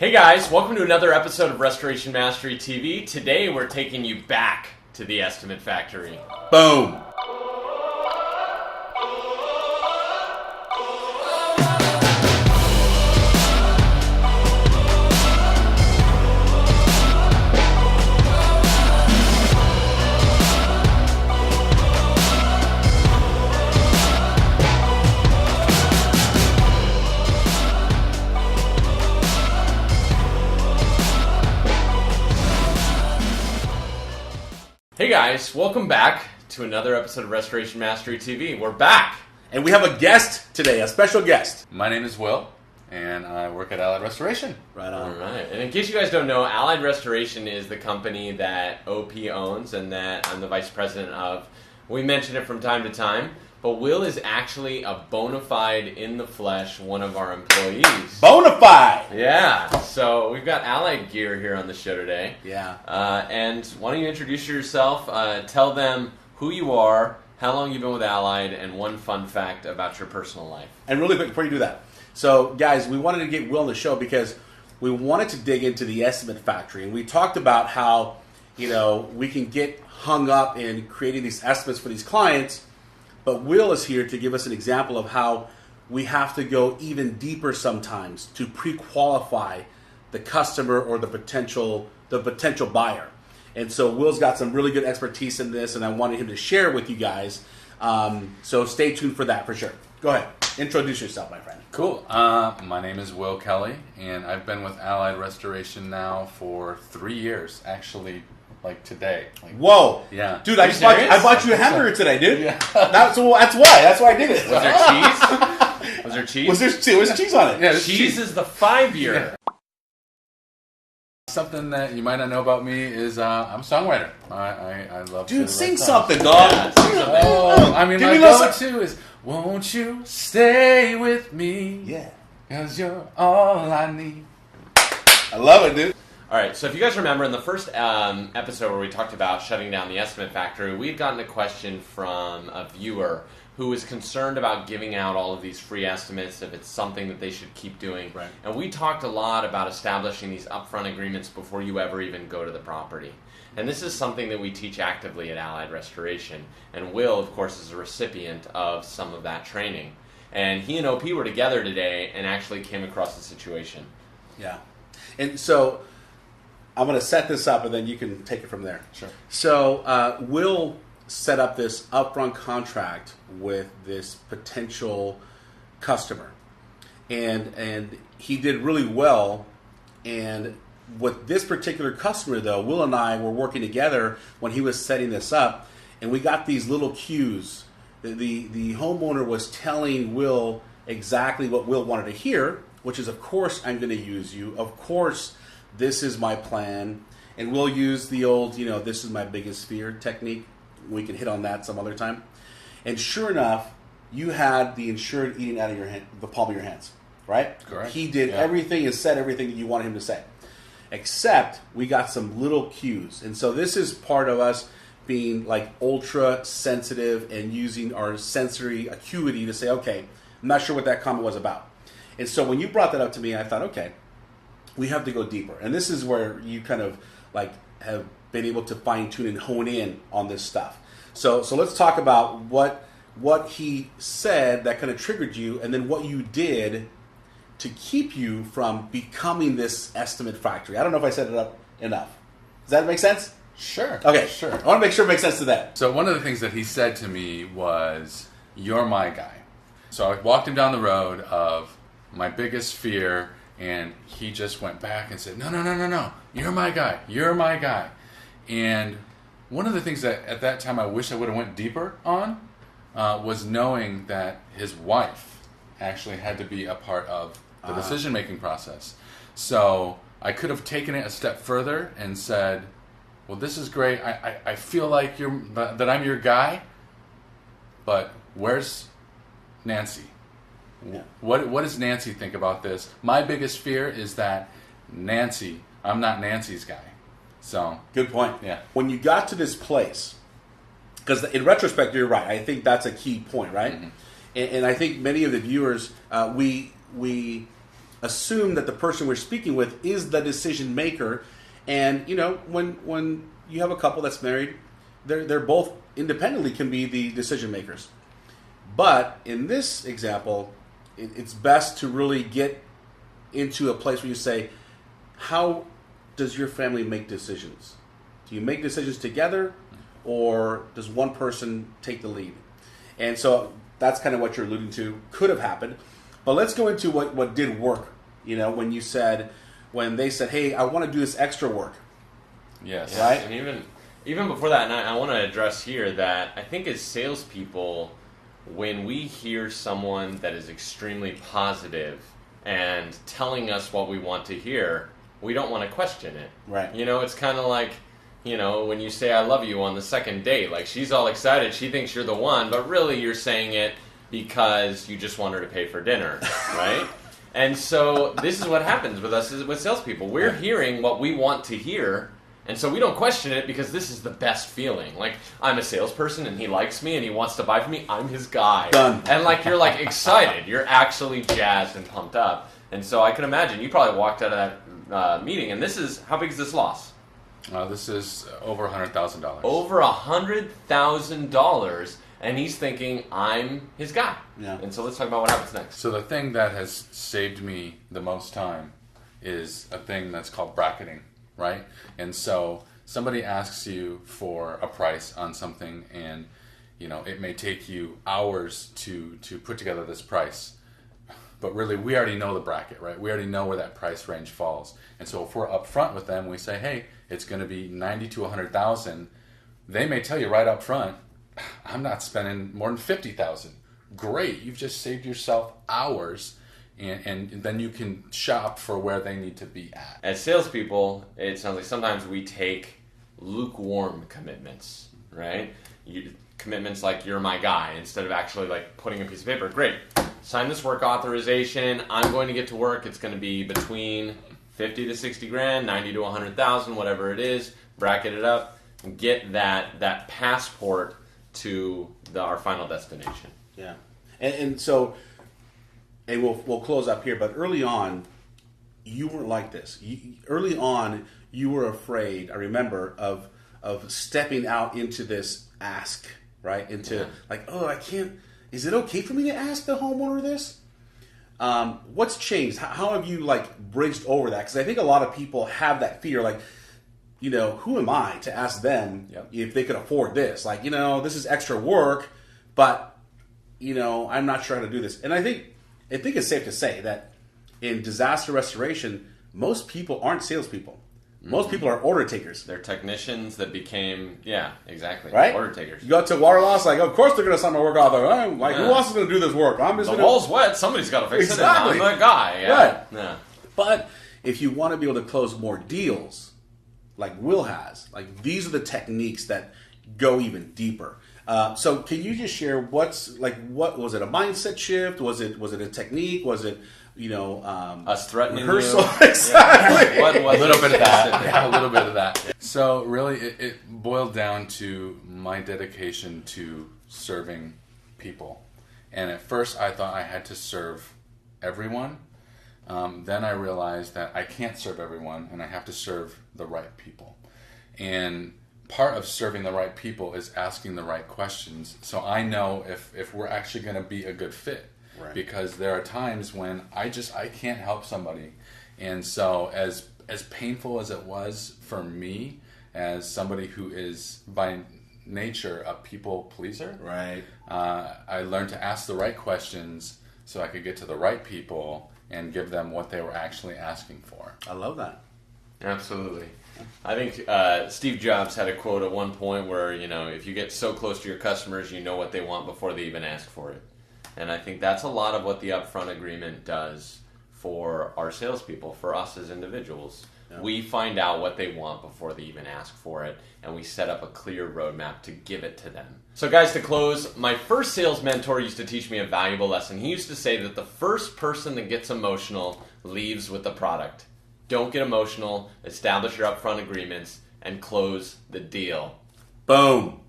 Hey guys, welcome to another episode of Restoration Mastery TV. Today we're taking you back to the estimate factory. Boom. Hey guys, welcome back to another episode of Restoration Mastery TV. We're back! And we have a guest today, a special guest. My name is Will, and I work at Allied Restoration. Right on. Alright, and in case you guys don't know, Allied Restoration is the company that OP owns and that I'm the vice president of. We mention it from time to time, but Will is actually a bona fide, in the flesh, one of our employees. Bona fide! Yeah, so we've got Allied gear here on the show today. Yeah. And why don't you introduce yourself, tell them who you are, how long you've been with Allied, and one fun fact about your personal life. And really quick, before you do that, so guys, we wanted to get Will on the show because we wanted to dig into the estimate factory. And we talked about how, we can get hung up in creating these estimates for these clients, but Will is here to give us an example of how we have to go even deeper sometimes to pre-qualify the customer or the potential buyer. And so Will's got some really good expertise in this, and I wanted him to share it with you guys. So stay tuned for that for sure. Go ahead. Introduce yourself, my friend. Cool. My name is Will Kelly, and I've been with Allied Restoration now for 3 years, actually, like today. Whoa. Yeah. Dude, I bought you a hamburger today, dude. Yeah. That's why I did it. Was there cheese? Was there cheese? Was cheese on it? Yeah, Cheese is the 5-year. Yeah. Something that you might not know about me is I'm a songwriter. I love to Dude, write sing songs. something, dog. Yeah, sing something. Oh, I mean, Give my me a little go-to is, won't you stay with me? Yeah. 'Cause you're all I need. I love it, dude. All right, so if you guys remember in the first episode where we talked about shutting down the estimate factory, we'd gotten a question from a viewer who was concerned about giving out all of these free estimates, if it's something that they should keep doing. Right. And we talked a lot about establishing these upfront agreements before you ever even go to the property. And this is something that we teach actively at Allied Restoration. And Will, of course, is a recipient of some of that training. And he and OP were together today and actually came across the situation. Yeah. And so I'm going to set this up, and then you can take it from there. Sure. So Will set up this upfront contract with this potential customer, and he did really well. And with this particular customer, though, Will and I were working together when he was setting this up, and we got these little cues. The homeowner was telling Will exactly what Will wanted to hear, which is, of course, I'm going to use you. Of course, this is my plan. And we'll use the old, this is my biggest fear technique. We can hit on that some other time. And sure enough, you had the insured eating out of the palm of your hands, right? Correct. He did everything and said everything that you wanted him to say. Except we got some little cues. And so this is part of us being like ultra sensitive and using our sensory acuity to say, okay, I'm not sure what that comment was about. And so when you brought that up to me, I thought, okay, we have to go deeper. And this is where you kind of like have been able to fine tune and hone in on this stuff. So let's talk about what he said that kind of triggered you, and then what you did to keep you from becoming this estimate factory. I don't know if I set it up enough. Does that make sense? Sure. Okay. Sure. I want to make sure it makes sense to that. So one of the things that he said to me was, "You're my guy." So I walked him down the road of my biggest fear, and he just went back and said, no, you're my guy, you're my guy. And one of the things that at that time I wish I would have went deeper on was knowing that his wife actually had to be a part of the decision-making process. So I could have taken it a step further and said, well, this is great, I feel like that I'm your guy, but where's Nancy? Yeah. What does Nancy think about this? My biggest fear is that I'm not Nancy's guy. So Good point. Yeah. When you got to this place, because in retrospect, you're right. I think that's a key point, right? Mm-hmm. And I think many of the viewers, we assume that the person we're speaking with is the decision maker. And when you have a couple that's married, they're both independently can be the decision makers. But in this example, it's best to really get into a place where you say, how does your family make decisions? Do you make decisions together, or does one person take the lead? And so that's kind of what you're alluding to. Could have happened. But let's go into what did work. When they said, hey, I want to do this extra work. Yes. Yeah, right? And even before that, and I want to address here that I think as salespeople, when we hear someone that is extremely positive and telling us what we want to hear, we don't want to question it. Right. It's kind of like, when you say I love you on the second date, like she's all excited, she thinks you're the one, but really you're saying it because you just want her to pay for dinner, right? And so this is what happens with us with salespeople. We're hearing what we want to hear, and so we don't question it because this is the best feeling. Like, I'm a salesperson and he likes me and he wants to buy from me. I'm his guy. Done. And you're excited. You're actually jazzed and pumped up. And so I can imagine you probably walked out of that meeting, and how big is this loss? This is over $100,000. Over $100,000, and he's thinking, I'm his guy. Yeah. And so let's talk about what happens next. So the thing that has saved me the most time is a thing that's called bracketing, right? And so somebody asks you for a price on something, and it may take you hours to put together this price. But really, we already know the bracket, right? We already know where that price range falls. And so if we're upfront with them, we say, hey, it's going to be 90 to 100,000. They may tell you right up front, I'm not spending more than 50,000. Great, you've just saved yourself hours, and then you can shop for where they need to be at. As salespeople, it sounds like sometimes we take lukewarm commitments, right? Commitments like you're my guy, instead of actually putting a piece of paper. Great, sign this work authorization. I'm going to get to work. It's going to be between 50 to 60 grand, 90 to 100,000, whatever it is. Bracket it up and get that passport to our final destination. Yeah, and so, and we'll close up here. But early on, you weren't like this. Early on, you were afraid. I remember of stepping out into this ask, right? Into I can't. Is it okay for me to ask the homeowner this? What's changed? How have you bridged over that? Because I think a lot of people have that fear, who am I to ask them if they could afford this? This is extra work, but I'm not sure how to do this. And I think it's safe to say that in disaster restoration, most people aren't salespeople. Most people are order takers. They're technicians that became, exactly, right? Order takers. You go to water loss, of course they're going to sign my work author. Who else is going to do this work? I'm just the wall's wet. Somebody's got to fix exactly. it. I'm the guy. Yeah. Right. Yeah. But if you want to be able to close more deals, like Will has, these are the techniques that go even deeper. So can you just share what was it? A mindset shift? Was it a technique? Was it us threatening rehearsal? You? Exactly. Yeah. A little bit of that. Yeah, a little bit of that. So really, it boiled down to my dedication to serving people. And at first, I thought I had to serve everyone. Then I realized that I can't serve everyone, and I have to serve the right people. And part of serving the right people is asking the right questions, so I know if we're actually going to be a good fit. Right. Because there are times when I can't help somebody. And so as painful as it was for me, as somebody who is by nature a people pleaser, right? I learned to ask the right questions so I could get to the right people and give them what they were actually asking for. I love that. Absolutely. I think Steve Jobs had a quote at one point where, if you get so close to your customers, you know what they want before they even ask for it. And I think that's a lot of what the Upfront agreement does for our salespeople, for us as individuals. Yeah. We find out what they want before they even ask for it, and we set up a clear roadmap to give it to them. So guys, to close, my first sales mentor used to teach me a valuable lesson. He used to say that the first person that gets emotional leaves with the product. Don't get emotional, establish your Upfront agreements, and close the deal. Boom.